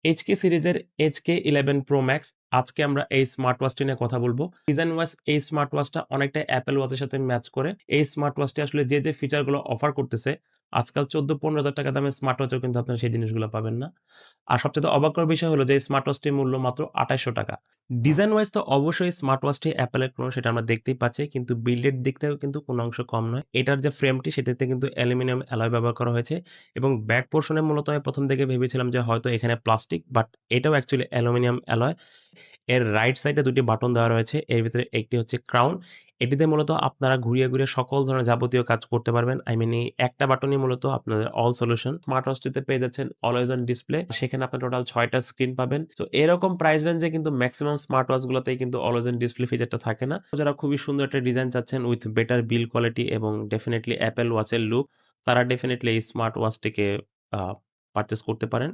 HK সিরিজের HK 11 pro max আজকে আমরা এই স্মার্ট ওয়াচটি নিয়ে কথা বলবো। ডিজাইন ওয়াইজ এই স্মার্ট ওয়াচটা অনেকটা অ্যাপেল ওয়াচের সাথে ম্যাচ করে। এই স্মার্ট ওয়াচটি আসলে যে ফিচারগুলো অফার করতেছে, আজকাল 14-15 হাজার টাকা দামের স্মার্ট ওয়াচেও কিন্তু আপনারা সেই জিনিসগুলো পাবেন না। আর সবচেয়ে অবাক করার বিষয় হলো যে এই স্মার্ট ওয়াচটির মূল্য মাত্র ৳২৮০০। ডিজাইন ওয়াইজ তো অবশ্যই স্মার্ট ওয়াচটি অ্যাপেলের ক্লোন, সেটা আমরা দেখতেই পাচ্ছি, কিন্তু বিল্ডের দিক থেকেও কিন্তু কোনো অংশ কম নয়। এটার যে ফ্রেমটি সেটাতে কিন্তু অ্যালুমিনিয়াম অ্যালয় ব্যবহার করা হয়েছে এবং ব্যাক পোর্শনে মূলত আমি ১ম দিকে ভেবেছিলাম যে হয়তো এখানে প্লাস্টিক, বাট এটাও অ্যাকচুয়ালি অ্যালুমিনিয়াম অ্যালয়। এর রাইট সাইডে ২ টি বাটন দেওয়া রয়েছে। এর ভিতরে একটি হচ্ছে ক্রাউন। এটিতে মূলত আপনারা ঘুরিয়ে সকল ধরনের যাবতীয় কাজ করতে পারবেন। আই মিন এই একটা বাটনই মূলত আপনাদের অল সলিউশন। স্মার্ট ওয়াচটিতে পেয়ে যাচ্ছেন অলওয়েজ অন ডিসপ্লে। সেখানে আপনার টোটাল ৬ টা স্ক্রিন পাবেন। তো এরকম প্রাইস রেঞ্জে কিন্তু মেক্সিমাম স্মার্ট ওয়াচ গুলোতেই কিন্তু অলওয়েজ অন ডিসপ্লে ফিচারটা থাকে না। তো যারা খুবই সুন্দর একটা ডিজাইন চাচ্ছেন উইথ বেটার বিল্ড কোয়ালিটি এবং ডেফিনিটলি অ্যাপেল ওয়াচের লুক, তারা ডেফিনিটলি এই স্মার্ট ওয়াচটিকে আ পারচেজ করতে পারেন।